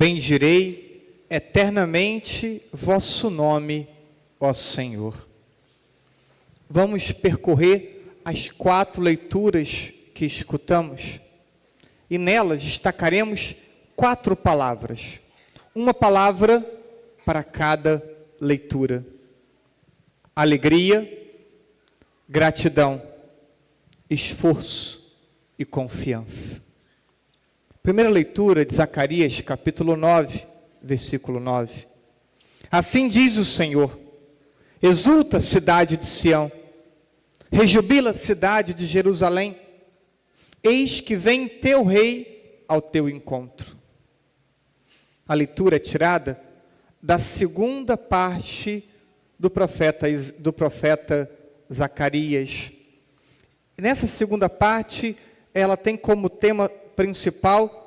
bendirei eternamente vosso nome, ó Senhor. Vamos percorrer as 4 leituras que escutamos e nelas destacaremos 4 palavras. Uma palavra para cada leitura: alegria, gratidão, esforço e confiança. Primeira leitura de Zacarias, capítulo 9, versículo 9. Assim diz o Senhor: exulta, cidade de Sião, rejubila, cidade de Jerusalém, eis que vem teu rei ao teu encontro. A leitura é tirada da segunda parte do profeta Zacarias. Nessa segunda parte, ela tem como tema principal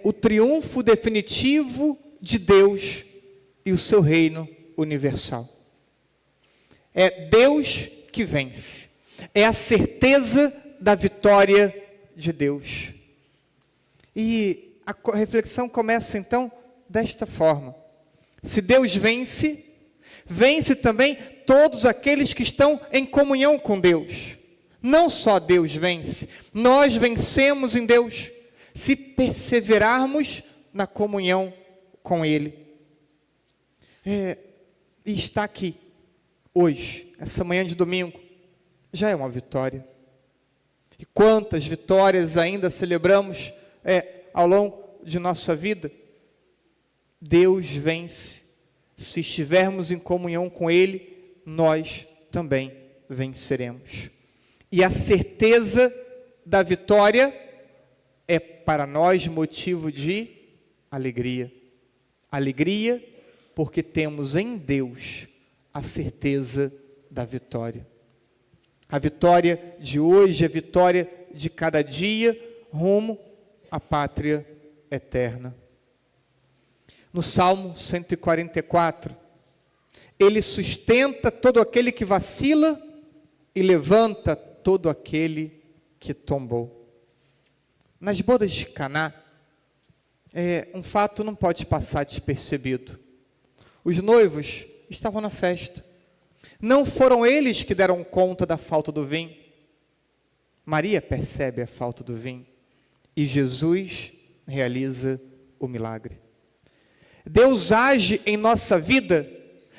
o triunfo definitivo de Deus e o seu reino universal. É Deus que vence. É a certeza da vitória de Deus. E a reflexão começa então desta forma: se Deus vence, vence também todos aqueles que estão em comunhão com Deus. Não só Deus vence, nós vencemos em Deus, se perseverarmos na comunhão com Ele. E está aqui, hoje, essa manhã de domingo, já é uma vitória. E quantas vitórias ainda celebramos ao longo de nossa vida? Deus vence. Se estivermos em comunhão com Ele, nós também venceremos. E a certeza da vitória é para nós motivo de alegria. Alegria porque temos em Deus a certeza da vitória. A vitória de hoje, a vitória de cada dia, rumo à pátria eterna. No Salmo 144, Ele sustenta todo aquele que vacila e levanta todo aquele que tombou. Nas bodas de Caná, um fato não pode passar despercebido. Os noivos estavam na festa. Não foram eles que deram conta da falta do vinho. Maria percebe a falta do vinho e Jesus realiza o milagre. Deus age em nossa vida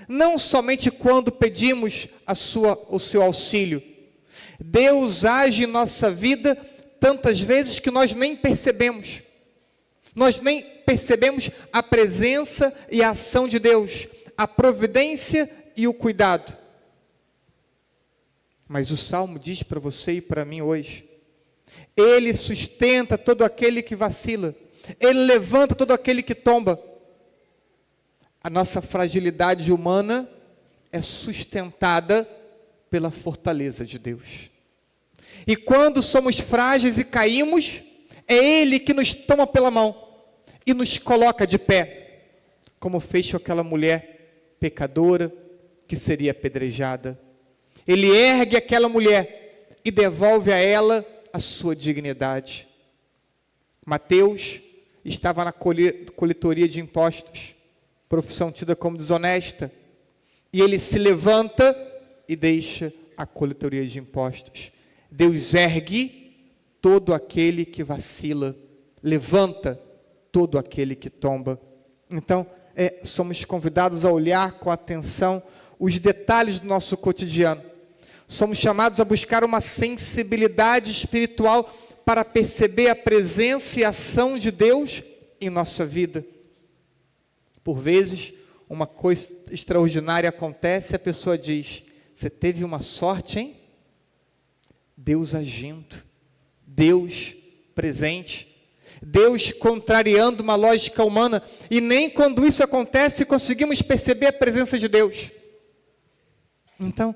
não somente quando pedimos o seu auxílio. Deus age em nossa vida tantas vezes que nós nem percebemos. Nós nem percebemos a presença e a ação de Deus, a providência e o cuidado. Mas o Salmo diz para você e para mim hoje: Ele sustenta todo aquele que vacila, Ele levanta todo aquele que tomba. A nossa fragilidade humana é sustentada pela fortaleza de Deus. E quando somos frágeis e caímos, é Ele que nos toma pela mão e nos coloca de pé, como fez com aquela mulher pecadora que seria apedrejada. Ele ergue aquela mulher e devolve a ela a sua dignidade. Mateus estava na coletoria de impostos, profissão tida como desonesta, e ele se levanta e deixa a coletoria de impostos. Deus ergue todo aquele que vacila, levanta todo aquele que tomba. Então, somos convidados a olhar com atenção os detalhes do nosso cotidiano. Somos chamados a buscar uma sensibilidade espiritual para perceber a presença e a ação de Deus em nossa vida. Por vezes, uma coisa extraordinária acontece e a pessoa diz: você teve uma sorte, hein? Deus agindo, Deus presente, Deus contrariando uma lógica humana, e nem quando isso acontece conseguimos perceber a presença de Deus. Então,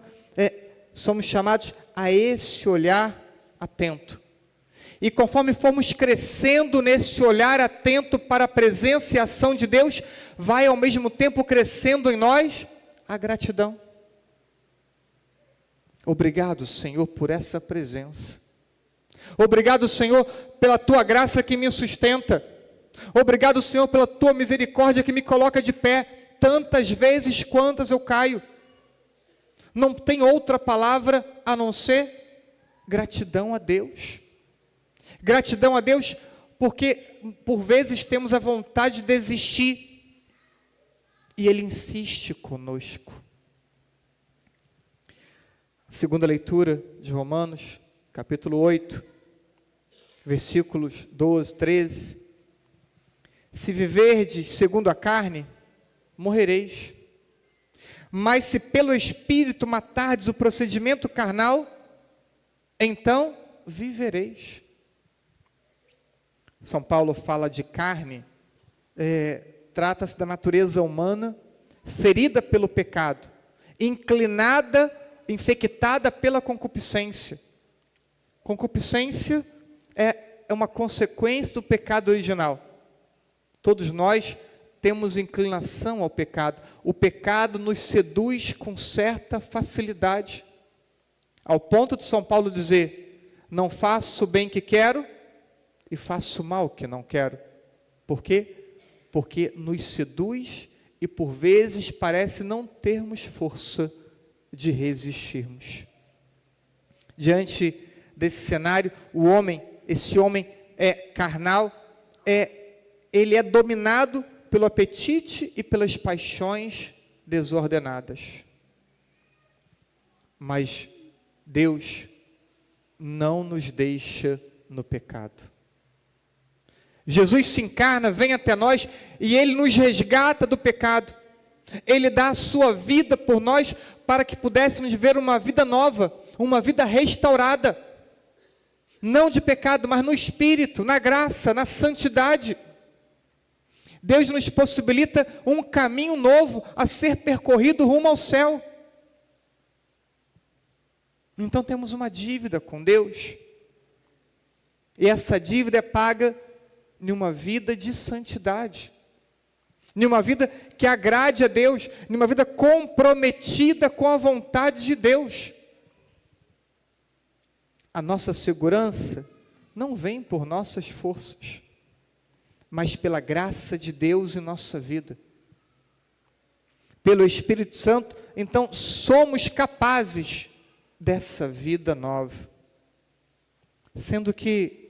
somos chamados a esse olhar atento. E conforme formos crescendo nesse olhar atento para a presença e a ação de Deus, vai ao mesmo tempo crescendo em nós a gratidão. Obrigado, Senhor, por essa presença. Obrigado, Senhor, pela Tua graça que me sustenta. Obrigado, Senhor, pela tua misericórdia que me coloca de pé tantas vezes quantas eu caio. Não tem outra palavra a não ser gratidão a Deus. Gratidão a Deus porque por vezes temos a vontade de desistir e Ele insiste conosco. Segunda leitura de Romanos, capítulo 8, versículos 12, 13. Se viverdes segundo a carne, morrereis. Mas se pelo Espírito matardes o procedimento carnal, então vivereis. São Paulo fala de carne, trata-se da natureza humana, ferida pelo pecado, inclinada, infectada pela concupiscência. Concupiscência é uma consequência do pecado original. Todos nós temos inclinação ao pecado. O pecado nos seduz com certa facilidade, ao ponto de São Paulo dizer: não faço o bem que quero e faço o mal que não quero. Por quê? Porque nos seduz e por vezes parece não termos força de resistirmos. Diante desse cenário, esse homem é carnal, ele é dominado pelo apetite e pelas paixões desordenadas. Mas Deus não nos deixa no pecado. Jesus se encarna, vem até nós e Ele nos resgata do pecado. Ele dá a sua vida por nós para que pudéssemos viver uma vida nova, uma vida restaurada. Não de pecado, mas no Espírito, na graça, na santidade. Deus nos possibilita um caminho novo a ser percorrido rumo ao céu. Então temos uma dívida com Deus. E essa dívida é paga em uma vida de santidade. Em uma vida que agrade a Deus. Em uma vida comprometida com a vontade de Deus. A nossa segurança não vem por nossas forças, mas pela graça de Deus em nossa vida. Pelo Espírito Santo, então somos capazes dessa vida nova. Sendo que,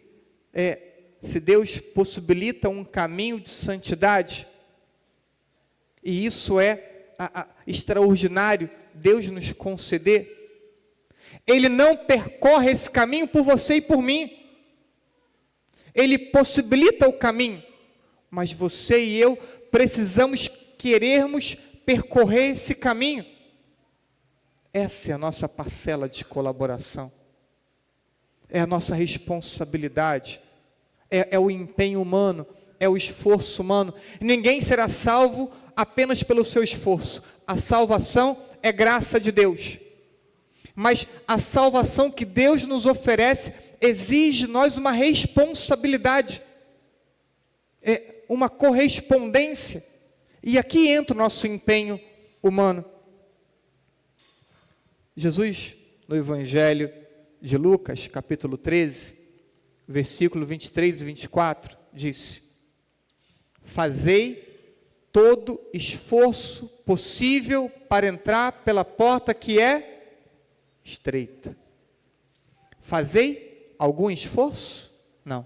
se Deus possibilita um caminho de santidade, e isso é extraordinário, Deus nos conceder, Ele não percorre esse caminho por você e por mim. Ele possibilita o caminho, mas você e eu precisamos querermos percorrer esse caminho. Essa é a nossa parcela de colaboração. É a nossa responsabilidade. É o empenho humano, é o esforço humano. Ninguém será salvo apenas pelo seu esforço. A salvação é graça de Deus. Mas a salvação que Deus nos oferece exige de nós uma responsabilidade, uma correspondência. E aqui entra o nosso empenho humano. Jesus, no Evangelho de Lucas, capítulo 13, versículo 23 e 24, disse: fazei todo esforço possível para entrar pela porta que é estreita. Fazei algum esforço? Não.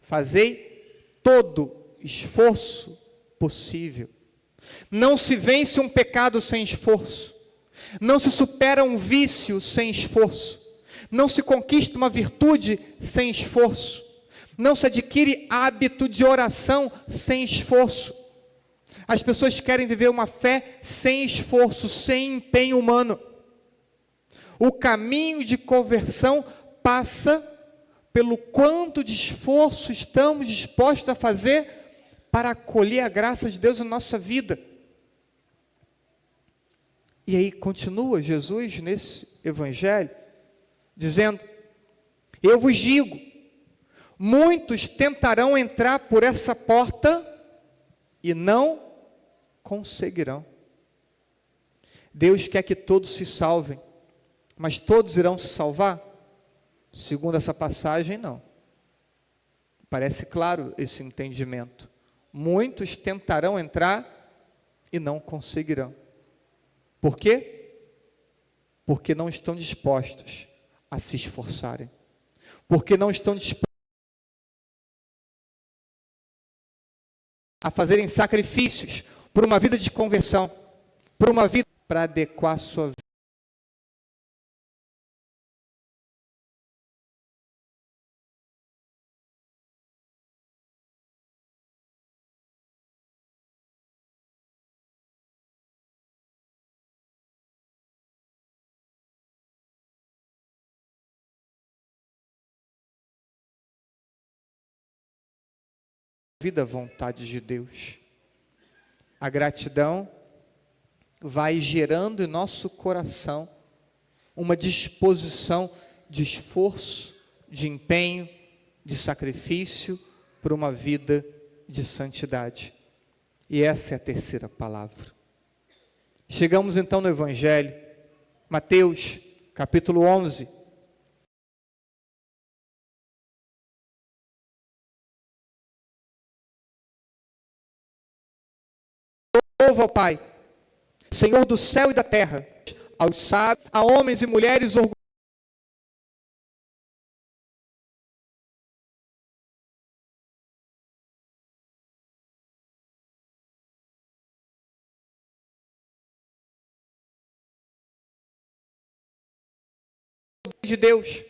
Fazei todo esforço possível. Não se vence um pecado sem esforço. Não se supera um vício sem esforço. Não se conquista uma virtude sem esforço. Não se adquire hábito de oração sem esforço. As pessoas querem viver uma fé sem esforço, sem empenho humano. O caminho de conversão passa pelo quanto de esforço estamos dispostos a fazer para acolher a graça de Deus na nossa vida. E aí continua Jesus nesse Evangelho, dizendo: eu vos digo, muitos tentarão entrar por essa porta e não conseguirão. Deus quer que todos se salvem, mas todos irão se salvar? Segundo essa passagem, não. Parece claro esse entendimento. Muitos tentarão entrar e não conseguirão. Por quê? Porque não estão dispostos a se esforçarem. Porque não estão dispostos a fazerem sacrifícios por uma vida de conversão, por uma vida para adequar a sua vida à vontade de Deus. A gratidão vai gerando em nosso coração uma disposição de esforço, de empenho, de sacrifício por uma vida de santidade. E essa é a terceira palavra. Chegamos então no Evangelho, Mateus, capítulo 11. Louvo ao Pai, Senhor do céu e da terra, aos sábios, a homens e mulheres orgulhosos de Deus.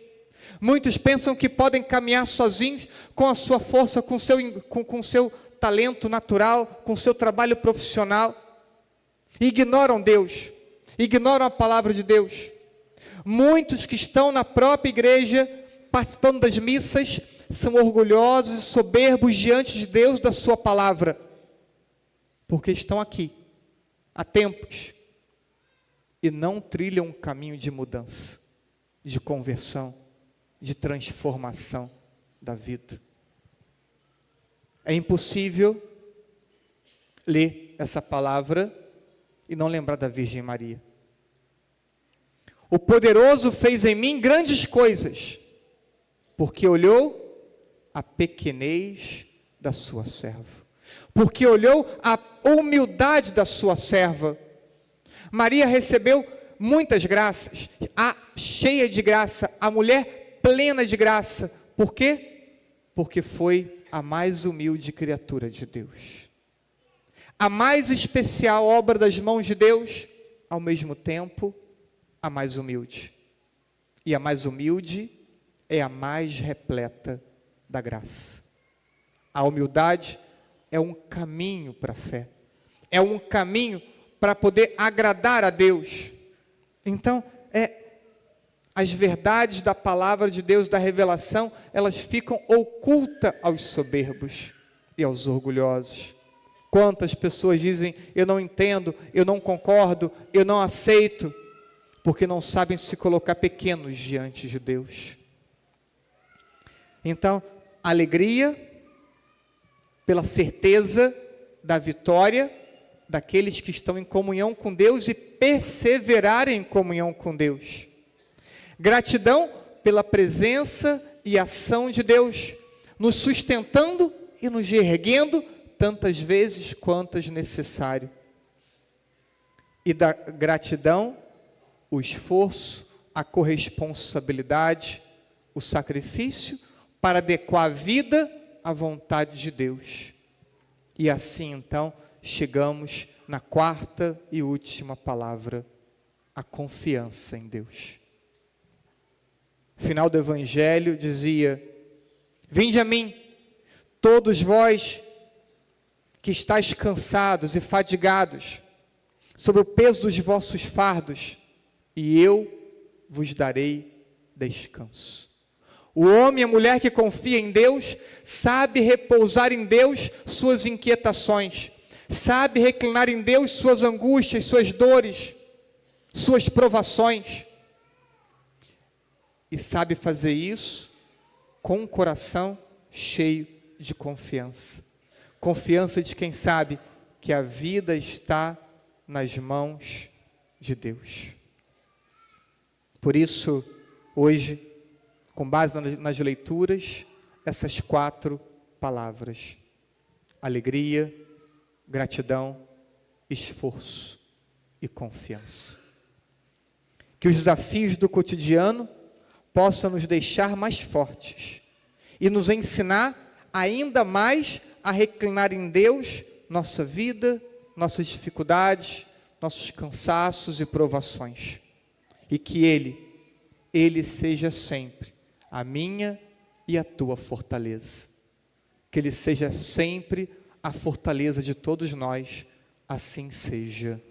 Muitos pensam que podem caminhar sozinhos com a sua força, com seu talento natural, com seu trabalho profissional. Ignoram Deus, ignoram a palavra de Deus. Muitos que estão na própria igreja, participando das missas, são orgulhosos e soberbos diante de Deus, da sua palavra, porque estão aqui há tempos e não trilham um caminho de mudança, de conversão, de transformação da vida. É impossível ler essa palavra e não lembrar da Virgem Maria. O poderoso fez em mim grandes coisas, porque olhou a pequenez da sua serva, porque olhou a humildade da sua serva. Maria recebeu muitas graças, a cheia de graça, a mulher plena de graça. Por quê? Porque foi a mais humilde criatura de Deus, a mais especial obra das mãos de Deus, ao mesmo tempo, a mais humilde. E a mais humilde é a mais repleta da graça. A humildade é um caminho para a fé, é um caminho para poder agradar a Deus. Então, as verdades da palavra de Deus, da revelação, elas ficam ocultas aos soberbos e aos orgulhosos. Quantas pessoas dizem, eu não entendo, eu não concordo, eu não aceito, porque não sabem se colocar pequenos diante de Deus. Então, alegria pela certeza da vitória daqueles que estão em comunhão com Deus e perseverarem em comunhão com Deus. Gratidão pela presença e ação de Deus, nos sustentando e nos erguendo tantas vezes quantas necessário. E da gratidão, o esforço, a corresponsabilidade, o sacrifício para adequar a vida à vontade de Deus. E assim então chegamos na quarta e última palavra, a confiança em Deus. O final do Evangelho dizia: vinde a mim, todos vós que estáis cansados e fadigados, sob o peso dos vossos fardos, e eu vos darei descanso. O homem e a mulher que confia em Deus, sabe repousar em Deus suas inquietações, sabe reclinar em Deus suas angústias, suas dores, suas provações, e sabe fazer isso com um coração cheio de confiança. Confiança de quem sabe que a vida está nas mãos de Deus. Por isso, hoje, com base nas leituras, essas 4 palavras: alegria, gratidão, esforço e confiança. Que os desafios do cotidiano possam nos deixar mais fortes e nos ensinar ainda mais a reclinar em Deus nossa vida, nossas dificuldades, nossos cansaços e provações. E que Ele seja sempre a minha e a tua fortaleza. Que Ele seja sempre a fortaleza de todos nós, assim seja.